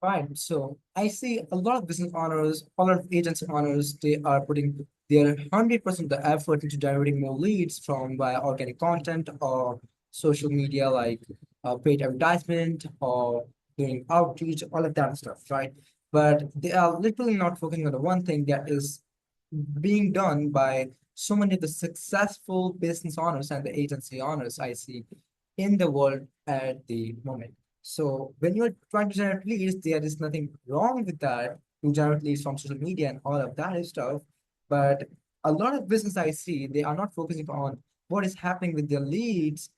Fine. So I see a lot of business owners, a lot of agency owners, they are putting their 100% the effort into generating more leads from via organic content or social media like paid advertisement or doing outreach, all of that stuff, right? But they are literally not focusing on the one thing that is being done by so many of the successful business owners and the agency owners I see in the world at the moment. So when you're trying to generate leads, there is nothing wrong with that to generate leads from social media and all of that stuff. But a lot of business I see, they are not focusing on what is happening with their leads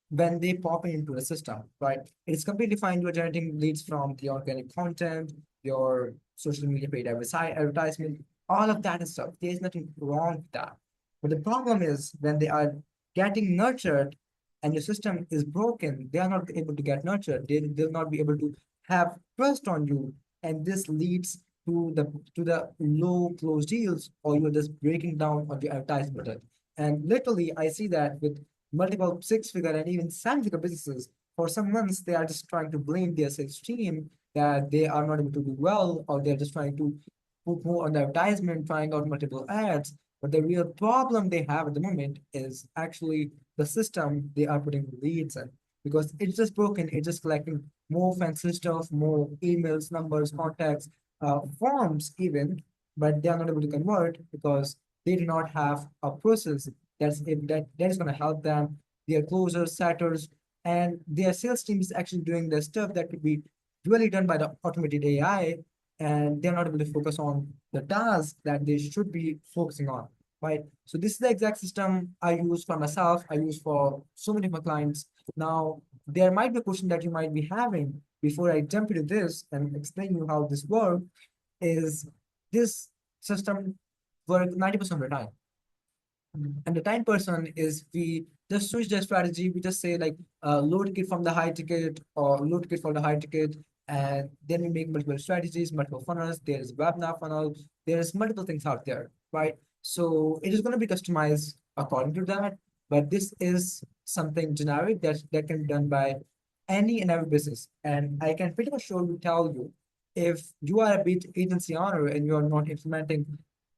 when they pop into the system, right? It's completely fine. You're generating leads from the organic content, your social media paid advertisement, all of that stuff. There's nothing wrong with that. But the problem is when they are getting nurtured and your system is broken, they are not able to get nurtured. They'll not be able to have trust on you. And this leads to the low close deals, or you're just breaking down on your advertisement. And literally, I see that with multiple six-figure and even seven-figure businesses. For some months, they are just trying to blame their sales team that they are not able to do well, or they're just trying to put more on the advertisement, trying out multiple ads. But the real problem they have at the moment is actually the system they are putting leads in because it's just broken. It's just collecting more fancy stuff, more emails, numbers, contacts, forms even, but they are not able to convert because they do not have a process that is going to help them, their closers, setters, and their sales team is actually doing the stuff that could be really done by the automated AI, and they're not able to focus on the tasks that they should be focusing on, right? So this is the exact system I use for myself. I use for so many of my clients. Now, there might be a question that you might be having before I jump into this and explain you how this works. Is this system work 90% of the time? And the 10% is we just switch the strategy. We just say like low ticket from the high ticket or low ticket for the high ticket. And then we make multiple strategies, multiple funnels. There's webinar funnel. There's multiple things out there, right? So it is going to be customized according to that. But this is something generic that can be done by any and every business. And I can pretty much surely tell you, if you are a big agency owner and you are not implementing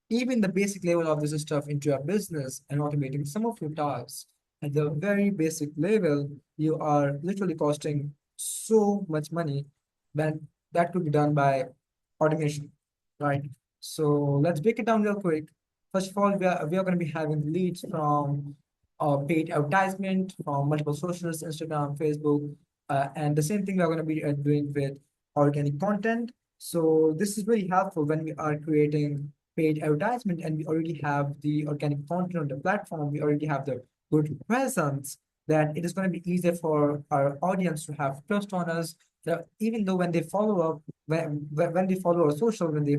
even the basic level of this stuff into your business and automating some of your tasks at the very basic level, you are literally costing so much money when that could be done by automation, right? So let's break it down real quick. First of all, we are going to be having leads from paid advertisement from multiple sources, Instagram, Facebook, and the same thing we are going to be doing with organic content. So this is very helpful when we are creating paid advertisement and we already have the organic content on the platform, we already have the good presence, then it is going to be easier for our audience to have trust on us. That even though when they follow up, when they follow our social, when they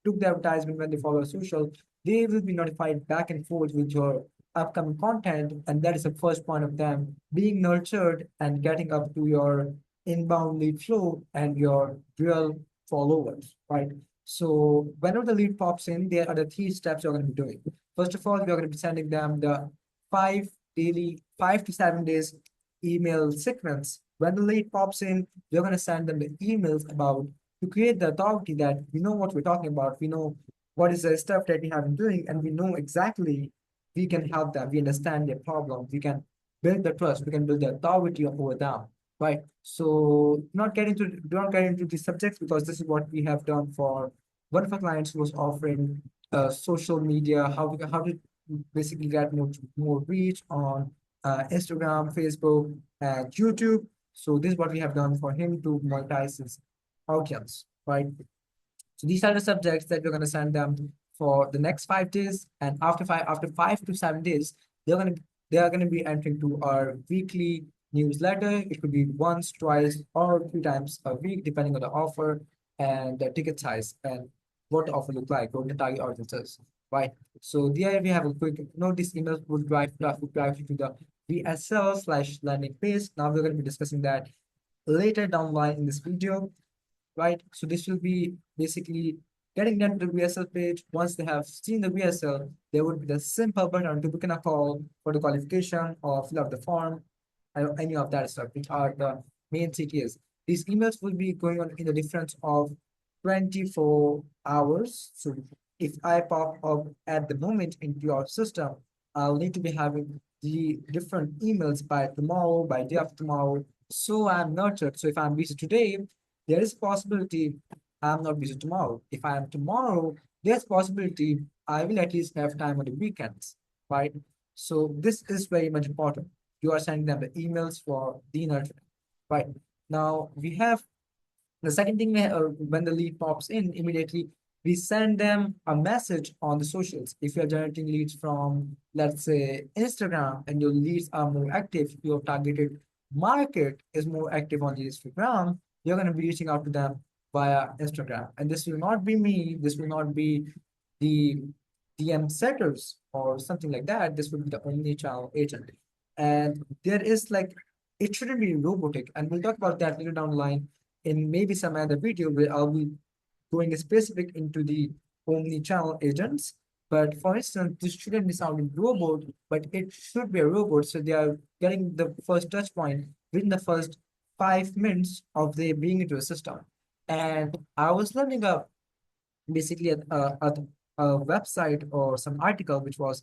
took the advertisement, when they follow our social, they will be notified back and forth with your upcoming content. And that is the first point of them being nurtured and getting up to your inbound lead flow and your real followers, right? So whenever the lead pops in, there are the three steps you're going to be doing. First of all, you're going to be sending them the 5 to 7 days email sequence. When the lead pops in, you're going to send them the emails about to create the authority that we know what we're talking about. We know what is the stuff that we have been doing, and we know exactly we can help them. We understand their problem. We can build the trust. We can build the authority over them, right? So don't get into the subjects because this is what we have done for one of our clients who was offering social media, how to basically get more reach on Instagram, Facebook, and YouTube. So this is what we have done for him to monetize his audience, right? So these are the subjects that we're going to send them for the next 5 days, and after 5 to 7 days, they're going to they are going to be entering to our weekly newsletter. It could be once, twice, or 3 times a week, depending on the offer and the ticket size and what the offer look like, what the target audience is, right? So there we have a quick note. This email will drive traffic directly to the VSL/landing page. Now we're going to be discussing that later down the line in this video, right? So this will be basically getting them to the VSL page. Once they have seen the VSL, there would be the simple button to book in a call for the qualification or fill out the form, and any of that stuff, which are the main CTAs. These emails will be going on in the difference of 24 hours. So if I pop up at the moment into your system, I'll need to be having the different emails by tomorrow, by day after tomorrow. So I'm nurtured. So if I'm busy today, there is possibility I'm not busy tomorrow. If I am tomorrow, there's possibility I will at least have time on the weekends, right? So this is very much important. You are sending them the emails for the nurturing, right? Now we have the second thing, when the lead pops in, immediately we send them a message on the socials. If you're generating leads from, let's say, Instagram, and your leads are more active, your targeted market is more active on the Instagram, you're going to be reaching out to them via Instagram. And this will not be me, this will not be the DM setters or something like that. This would be the omni-channel agent. And there is like, it shouldn't be robotic. And we'll talk about that later down the line in maybe some other video where I'll be going specific into the omni-channel agents. But for instance, this shouldn't be sounding robot, but it should be a robot. So they are getting the first touch point within the first 5 minutes of their being into a system. And I was learning basically a website or some article which was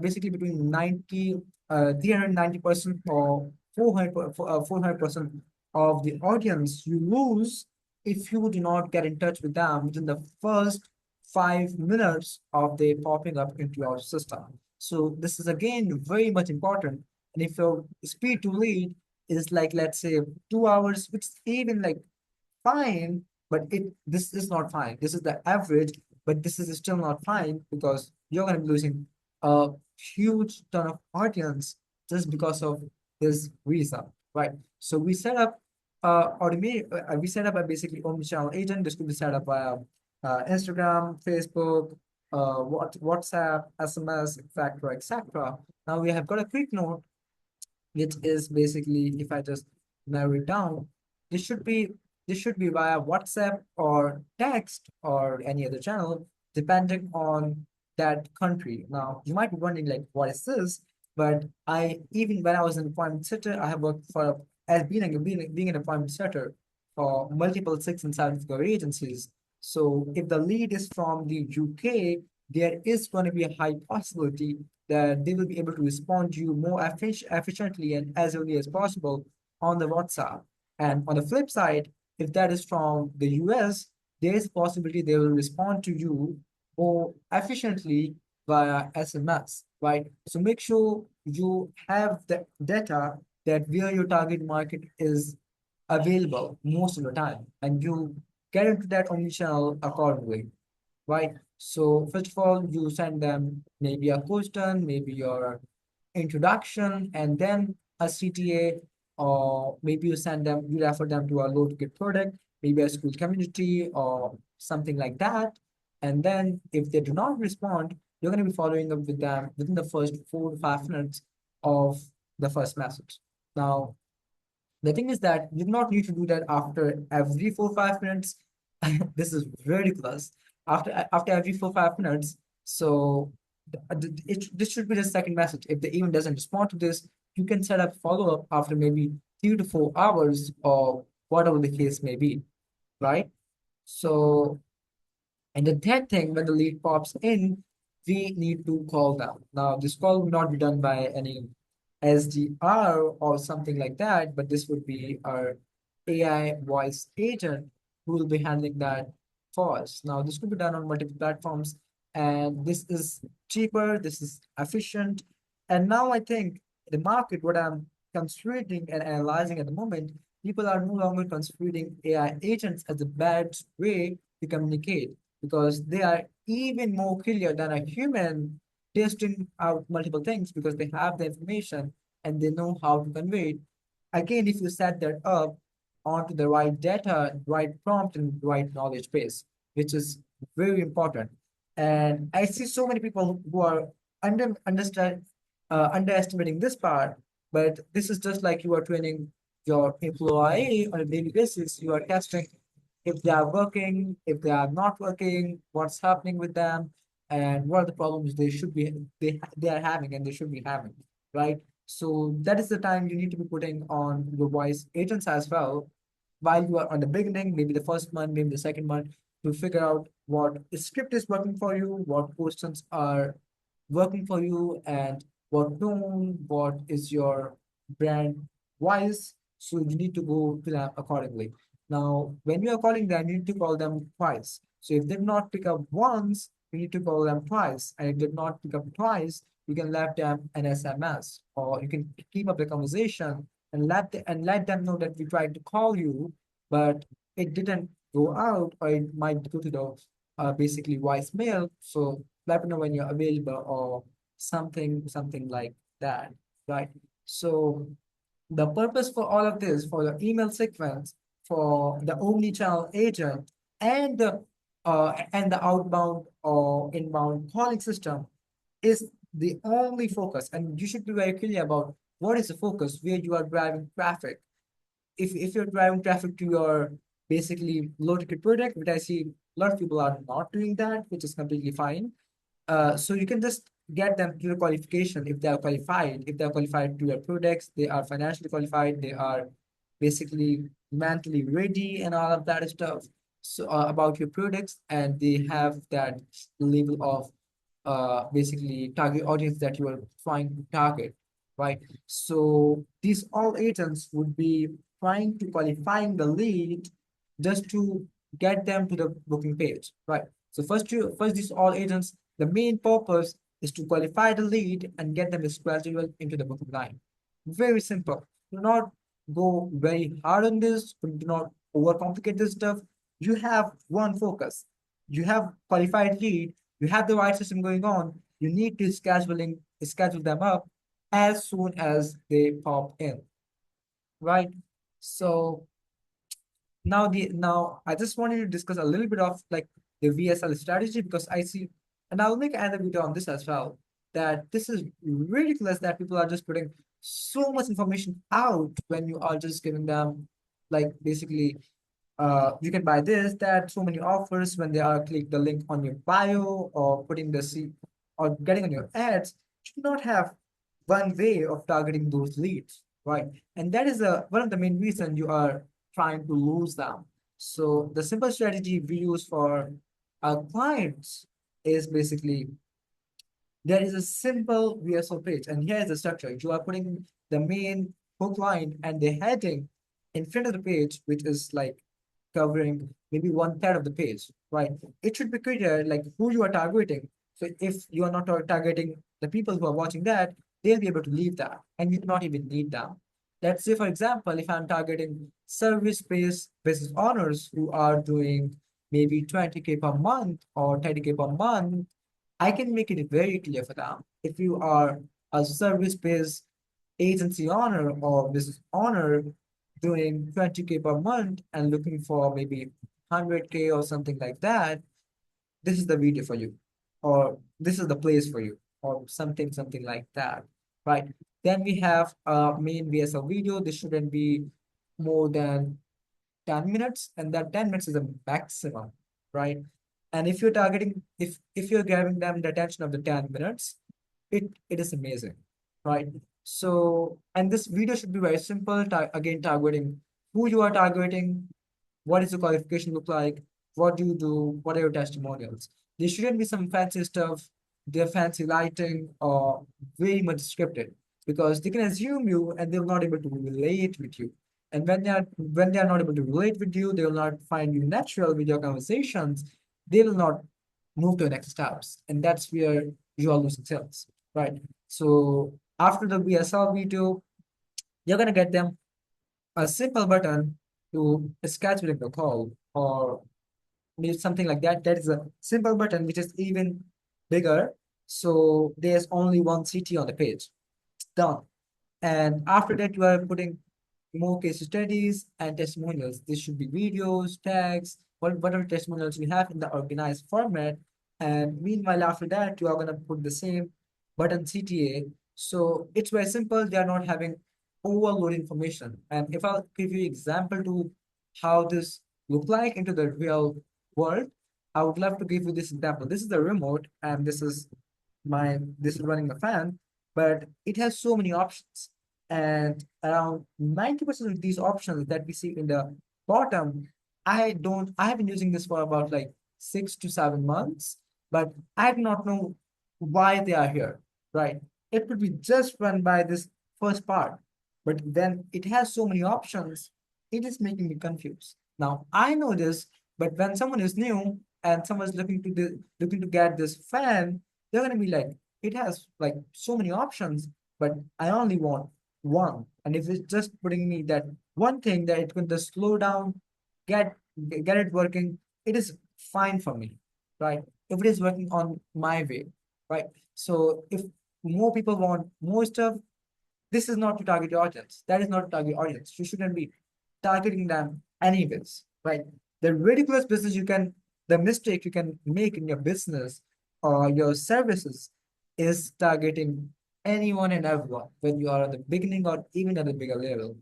basically between 390% or 400% of the audience you lose if you do not get in touch with them within the first 5 minutes of they popping up into your system. So this is again very much important. And if your speed to lead is like, let's say, 2 hours, which is even like fine, but this is not fine. This is the average, but this is still not fine because you're going to be losing a huge ton of audience just because of this reason, right? So we set up a basically omnichannel agent. This could be set up via Instagram, Facebook, WhatsApp, SMS, etc., etc. Now we have got a quick note which is basically, if I just narrow it down, this should be this should be via WhatsApp or text or any other channel, depending on that country. Now, you might be wondering, like, what is this? But I, even when I was an appointment setter, I have worked for as being an appointment setter for multiple 6 and 7 figure agencies. So if the lead is from the UK, there is going to be a high possibility that they will be able to respond to you more efficiently and as early as possible on the WhatsApp. And on the flip side, if that is from the US, there is a possibility they will respond to you more efficiently via SMS, right? So make sure you have the data that where your target market is available most of the time, and you get into that omnichannel accordingly, right? So first of all, you send them maybe a question, maybe your introduction, and then a CTA, or maybe you refer them to a low ticket product, maybe a school community or something like that. And then if they do not respond, you're going to be following up with them within the first 4 to 5 minutes of the first message. Now, the thing is that you do not need to do that after every 4 or 5 minutes. This is ridiculous. After every 4 or 5 minutes, so this should be the second message. If the email doesn't respond to this, you can set up follow up after maybe 3 to 4 hours or whatever the case may be, right? So, and the third thing, when the lead pops in, we need to call them. Now, this call will not be done by any SDR or something like that, but this would be our AI voice agent who will be handling that for us. Now, this could be done on multiple platforms, and this is cheaper, this is efficient. And now I think the market, what I'm considering and analyzing at the moment, people are no longer considering AI agents as a bad way to communicate because they are even more clear than a human testing out multiple things because they have the information and they know how to convey it. Again, if you set that up onto the right data, right prompt, and right knowledge base, which is very important. And I see so many people who are underestimating this part, but this is just like you are training your employee on a daily basis. You are testing if they are working, if they are not working, what's happening with them, and what are the problems they are having and they should be having, right? So that is the time you need to be putting on your voice agents as well while you are on the beginning, maybe the first month, maybe the second month, to figure out what script is working for you, what questions are working for you, and what tone, what is your brand voice. So you need to go to them accordingly. Now, when you are calling them, you need to call them twice. So if they did not pick up once, you need to call them twice. And if they did not pick up twice, you can let them an SMS, or you can keep up the conversation and let them know that we tried to call you, but it didn't go out, or it might go to the basically voicemail. So let me know when you're available, or something like that, right? So the purpose for all of this, for the email sequence, for the omni-channel agent, and the outbound or inbound calling system is the only focus. And you should be very clear about what is the focus, where you are driving traffic. If you're driving traffic to your basically low ticket product, which I see a lot of people are not doing that, which is completely fine. So you can just get them to the qualification if they are qualified. If they are qualified to your products, they are financially qualified, they are basically mentally ready and all of that stuff. So about your products, and they have that level of basically target audience that you are trying to target, right? So these all agents would be trying to qualifying the lead just to get them to the booking page, right? So first these all agents, the main purpose is to qualify the lead and get them scheduled into the booking line. Very simple. Do not go very hard on this. Do not overcomplicate this stuff. You have one focus. You have qualified lead. You have the right system going on. You need to schedule them up as soon as they pop in, right? So now I just wanted to discuss a little bit of like the VSL strategy, because I see, and I'll make another video on this as well, that this is ridiculous that people are just putting so much information out when you are just giving them like basically you can buy this, that, so many offers when they are click the link on your bio, or putting the C, or getting on your ads. You should not have one way of targeting those leads, right? And that is one of the main reasons you are trying to lose them. So the simple strategy we use for our clients is basically there is a simple VSO page, and here is the structure. You are putting the main hook line and the heading in front of the page, which is like covering maybe one third of the page, right? It should be clear like who you are targeting. So if you are not targeting the people who are watching that, they'll be able to leave that, and you do not even need them. Let's say, for example, if I'm targeting service-based business owners who are doing maybe 20K per month or 30K per month, I can make it very clear for them. If you are a service-based agency owner or business owner doing 20K per month and looking for maybe 100K or something like that, this is the video for you, or this is the place for you, or something like that, right? Then we have a main VSL video. This shouldn't be more than 10 minutes, and that 10 minutes is a maximum, right? And if you're targeting, if you're giving them the attention of the 10 minutes, it is amazing, right? So, and this video should be very simple, again, targeting who you are targeting, what is the qualification look like, what do you do, what are your testimonials. There shouldn't be some fancy stuff, their fancy lighting, or very much scripted, because they can assume you and they're not able to relate with you. And when they are not able to relate with you, they will not find you natural with your conversations. They will not move to the next steps, and that's where you are losing sales, right? So after the VSL video, you're gonna get them a simple button to scheduling the call, or maybe something like that. That is a simple button which is even bigger. So there's only one CT on the page. It's done. And after that, you are putting more case studies and testimonials. This should be videos, tags, whatever testimonials we have in the organized format. And meanwhile, after that, you are going to put the same button CTA. So it's very simple. They are not having overload information. And if I'll give you example to how this look like into the real world, I would love to give you this example. This is the remote, and this is running the fan. but it has so many options. And around 90% of these options that we see in the bottom, I have been using this for about like 6 to 7 months, but I do not know why they are here, right? It could be just run by this first part, but then it has so many options, it is making me confused. Now, I know this, but when someone is new and someone's looking to get this fan, they're gonna be like, it has like so many options, but I only want one. And if it's just putting me that one thing that it can just slow down, get get it working, it is fine for me, right? If it is working on my way, right? So if more people want more stuff, this is not to target your audience. That is not to target audience. You shouldn't be targeting them anyways, right? The ridiculous business you can, the mistake you can make in your business or your services is targeting anyone and everyone when you are at the beginning or even at the bigger level,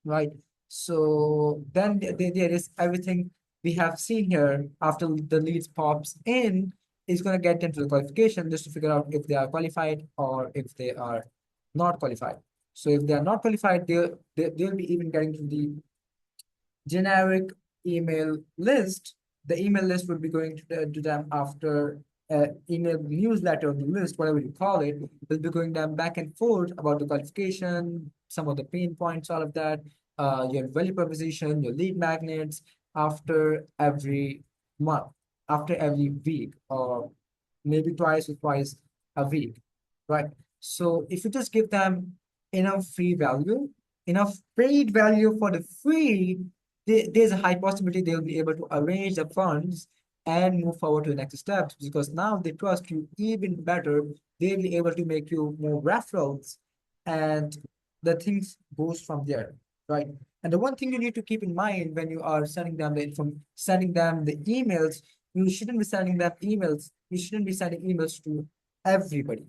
right? So then there is everything we have seen here after the leads pops in is going to get into the qualification just to figure out if they are qualified or if they are not qualified. So if they are not qualified, they'll be even getting to the generic email list. The email list would be going to them after email newsletter, the list, whatever you call it, will be going them back and forth about the qualification, some of the pain points, all of that, your value proposition, your lead magnets after every month, after every week, or maybe twice a week, right? So if you just give them enough free value, enough paid value for the free, there's a high possibility they'll be able to arrange the funds and move forward to the next steps because now they trust you even better. They'll be able to make you more referrals and the things goes from there, right? And the one thing you need to keep in mind when you are sending them the emails, you shouldn't be sending them emails. You shouldn't be sending emails to everybody,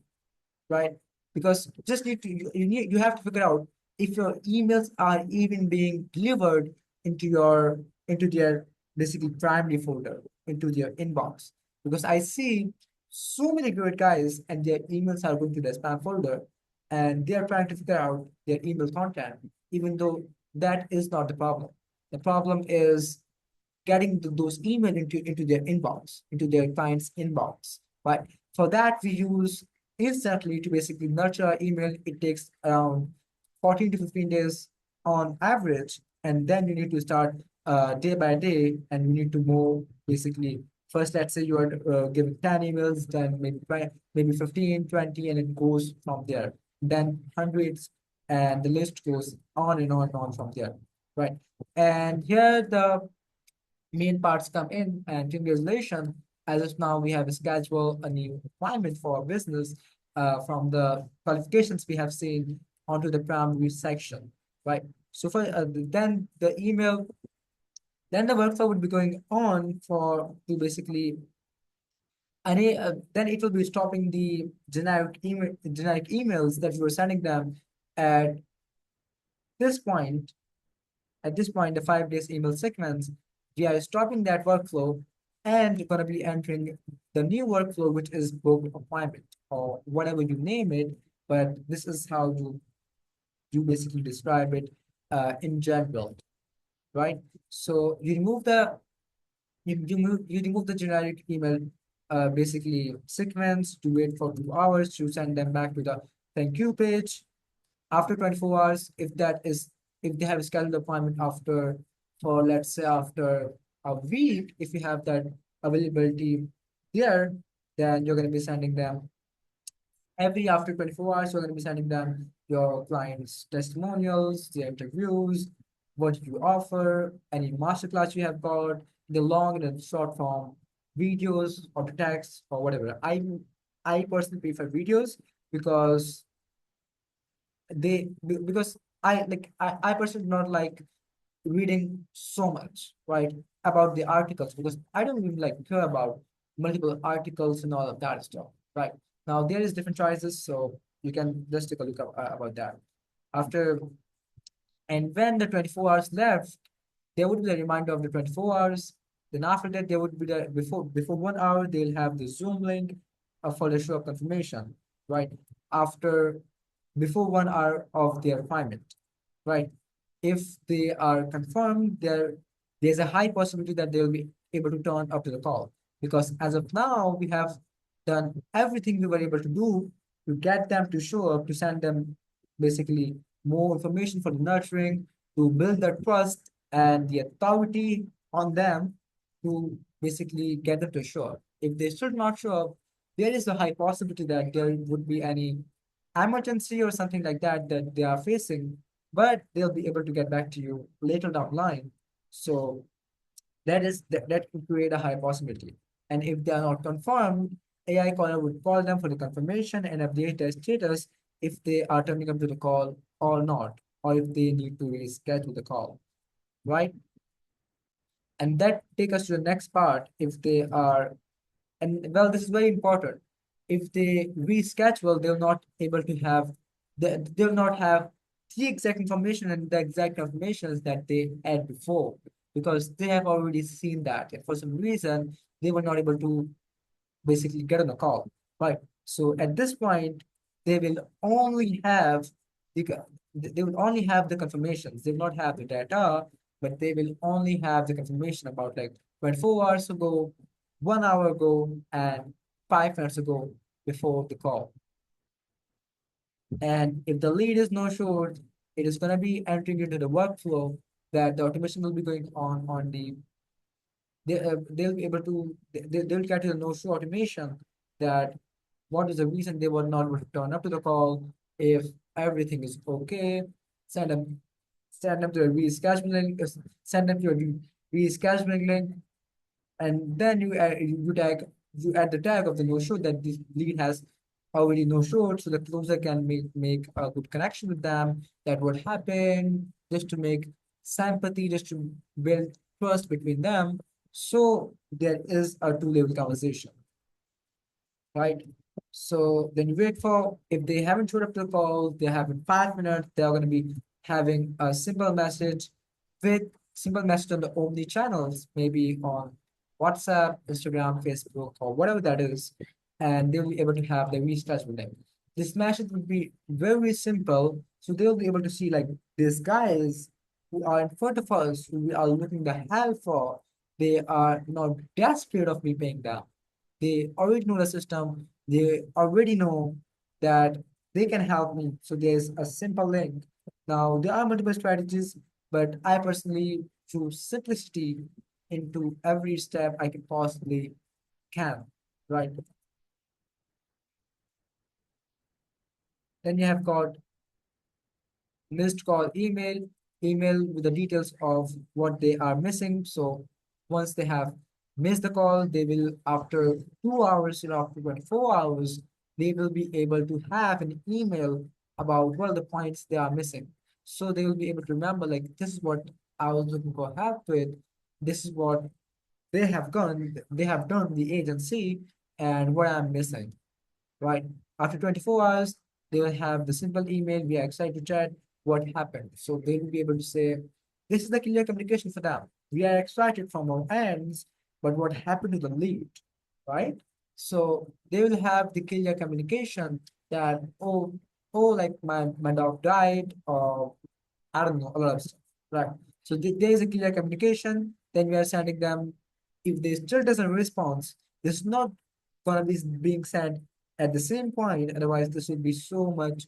right? Because just need to you have to figure out if your emails are even being delivered into your into their basically primary folder, into their inbox. Because I see so many great guys and their emails are going to the spam folder and they are trying to figure out their email content, even though that is not the problem. The problem is getting those email into their inbox, into their client's inbox. But for that, we use instantly to basically nurture our email. It takes around 14 to 15 days on average. And then you need to start day by day and you need to move basically. First, let's say you are giving 10 emails, then maybe 15, 20, and it goes from there. Then hundreds, and the list goes on and on and on from there. Right. And here the main parts come in, and congratulations, as of now we have scheduled a new requirement for our business from the qualifications we have seen onto the primary section, right? So for then the email, then the workflow would be going on for to basically then it will be stopping the generic emails that you were sending them at this point. At this point, the 5 days email sequence, we are stopping that workflow and you're going to be entering the new workflow, which is book appointment or whatever you name it. But this is how you basically describe it in general, right? So you remove the generic email basically sequence to wait for 2 hours to send them back to the thank you page after 24 hours. If they have a scheduled appointment after, for let's say after a week, if you have that availability there, then you're going to be sending them every after 24 hours. You're going to be sending them your clients testimonials, their interviews, what you offer, any masterclass you have got, the long and the short form videos or the text or whatever. I personally prefer videos because because I personally do not like reading so much, right, about the articles because I don't even like care about multiple articles and all of that stuff, right? Now there is different choices, so you can just take a look up, about that. After and when the 24 hours left, there would be a reminder of the 24 hours. Then after that, there would be the before 1 hour, they'll have the Zoom link for the show of confirmation. right? After before 1 hour of their appointment, right? If they are confirmed, there's a high possibility that they'll be able to turn up to the call. Because as of now, we have done everything we were able to do to get them to show up, to send them basically more information for the nurturing, to build the trust and the authority on them to basically get them to show up. If they still not show up, there is a high possibility that there would be any emergency or something like that that they are facing, but they'll be able to get back to you later down the line. So that could create a high possibility. And if they are not confirmed, AI caller would call them for the confirmation and update their status if they are turning up to the call or not, or if they need to reschedule the call, right? And that take us to the next part. If they are, and well, this is very important. If they reschedule, they'll not able to have they'll not have the exact information and the exact information that they had before, because they have already seen that. And for some reason, they were not able to basically get on a call, right? So at this point, they will only have they will only have the confirmations. They will not have the data, but they will only have the confirmation about like 24 hours ago, 1 hour ago, and 5 minutes ago before the call. And if the lead is no showed, it is going to be entering into the workflow that the automation will be going on the they'll be able to they'll get to the no show automation that what is the reason they were not able to turn up to the call. If everything is okay, send them send them to a rescheduling send them to a rescheduling link, and then you add the tag of the no show that this lead has already no showed, so the closer can make a good connection with them that what happened, just to make sympathy, just to build trust between them. So there is a two-level conversation, right? So then you wait for, if they haven't showed up to the call, they have in 5 minutes, they're going to be having a with simple message on the Omni channels, maybe on WhatsApp, Instagram, Facebook, or whatever that is, and they'll be able to have the reschedule them. This message would be very simple, so they'll be able to see like these guys who are in front of us, who we are looking the hell for, they are not desperate of me paying them. They already know the system. They already know that they can help me. So there's a simple link. Now, there are multiple strategies, but I personally choose simplicity into every step I can possibly can, right? Then you have got missed call email with the details of what they are missing. So once they have missed the call, they will, after 2 hours or after 24 hours, they will be able to have an email about what are the points they are missing. So they will be able to remember, like, this is what I was looking for help with. This is what they have done the agency, and what I'm missing, right? After 24 hours, they will have the simple email, we are excited to chat, what happened. So they will be able to say, this is the clear communication for them. We are excited from our ends, but what happened to the lead, right? So they will have the clear communication that, like my dog died, or I don't know, a lot of stuff, right? So there is a clear communication. Then we are sending them. If they still doesn't respond, this is not gonna be being sent at the same point. Otherwise, this would be so much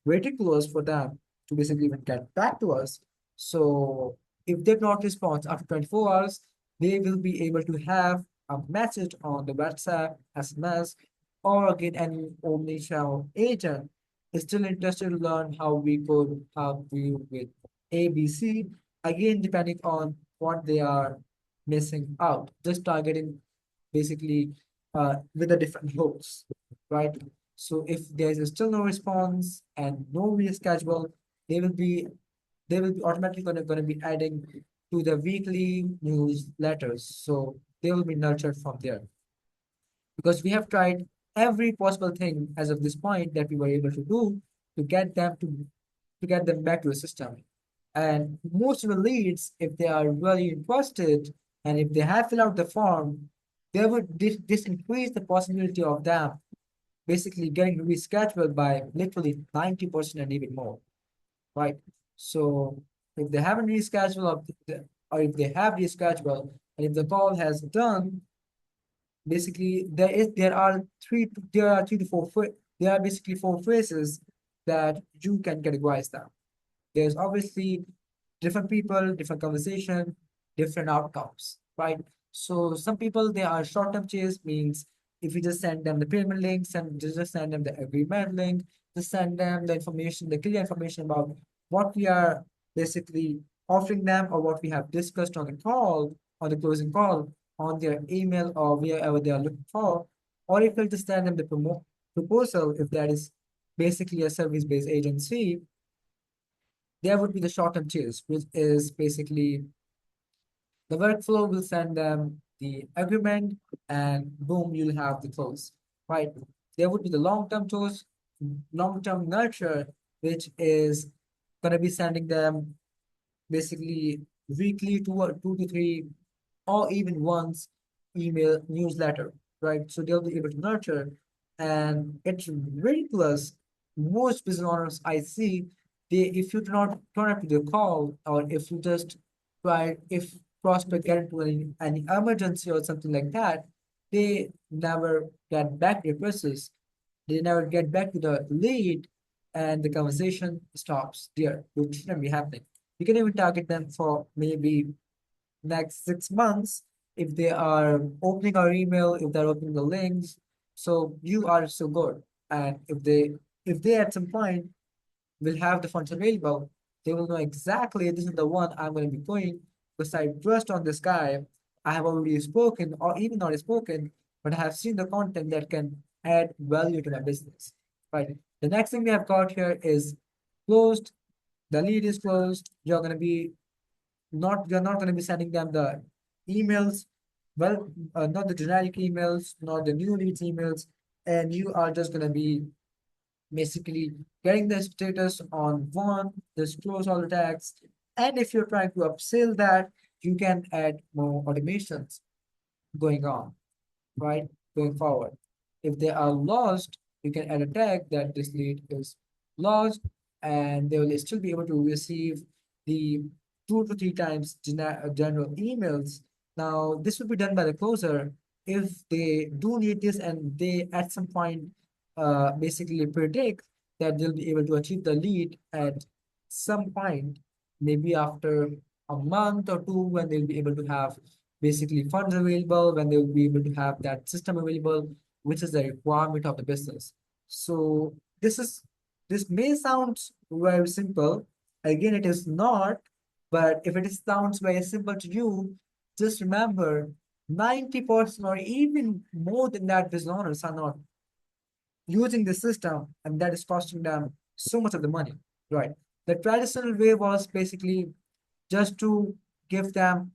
ridiculous for them to basically even get back to us. So if they not respond after 24 hours, they will be able to have a message on the WhatsApp, SMS, or get any omnichannel agent is still interested to learn how we could help you with ABC. Again, depending on what they are missing out, just targeting basically with the different hooks, right? So if there is still no response and no reschedule, they will be they will be automatically gonna be adding to the weekly newsletters. So they will be nurtured from there, because we have tried every possible thing as of this point that we were able to do to get them to get them back to the system. And most of the leads, if they are really interested and if they have filled out the form, they would this increase the possibility of them basically getting rescheduled by literally 90% and even more, right? So if they haven't rescheduled or if they have rescheduled and if the call has done, basically there are there are basically four phrases that you can categorize them. There's obviously different people, different conversation, different outcomes, right? So some people they are short-term chase means if you just send them the payment link, just send them the agreement link, just send them the information, the clear information about what we are basically offering them or what we have discussed on the call, on the closing call, on their email or wherever they are looking for, or if you just send them the proposal, if that is basically a service-based agency, there would be the short-term chase, which is basically the workflow will send them the agreement and boom, you'll have the close, right? There would be the long-term tools, long-term nurture, which is going to be sending them basically weekly, 2 to 3, or even once email newsletter, right? So they'll be able to nurture. And it's ridiculous. Most business owners I see, they if you do not turn up to the call or if you just try if prospect get into any emergency or something like that, they never get back to your process. They never get back to the lead and the conversation stops there, which shouldn't be happening. You can even target them for maybe next 6 months if they are opening our email, if they're opening the links. So you are so good. And if they at some point will have the funds available, they will know exactly this is the one I'm going to be going because I trust on this guy. I have already spoken or even not spoken, but I have seen the content that can add value to my business. Right. The next thing we have got here is closed. The lead is closed. You're not going to be sending them the emails, well, not the generic emails, not the new leads emails, and you are just going to be basically getting the status on one, just close all the tags. And if you're trying to upsell that, you can add more automations going on, right? Going forward. If they are lost, you can add a tag that this lead is lost and they will still be able to receive the 2 to 3 times general emails. Now, this will be done by the closer if they do need this and they at some point basically predict that they'll be able to achieve the lead at some point, maybe after a month or two, when they'll be able to have basically funds available, when they'll be able to have that system available, which is the requirement of the business. So this may sound very simple. Again, it is not, but if sounds very simple to you, just remember 90% or even more than that business owners are not using the system, and that is costing them so much of the money, right? The traditional way was basically just to give them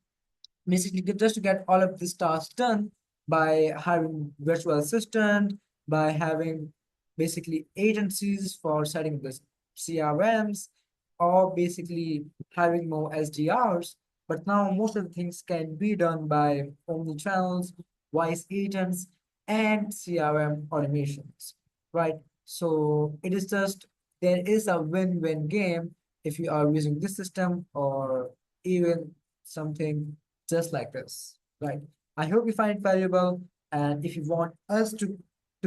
basically just to get all of these tasks done by having virtual assistant, by having basically agencies for setting the CRMs, or basically having more SDRs. But now most of the things can be done by omni channels, voice agents, and CRM automations, right? So it is just there is a win-win game if you are using this system or even something just like this, right? I hope you find it valuable. And if you want us to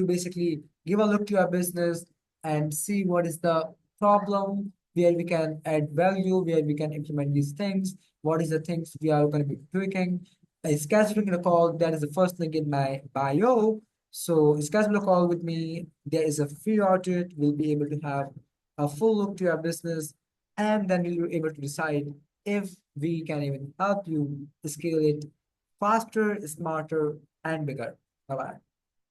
basically give a look to our business and see what is the problem, where we can add value, where we can implement these things, what is the things we are going to be tweaking. Scheduling a call, that is the first link in my bio. So schedule a call with me. There is a free audit. We'll be able to have a full look to your business, and then we'll be able to decide if we can even help you scale it faster, smarter, and bigger. Bye bye.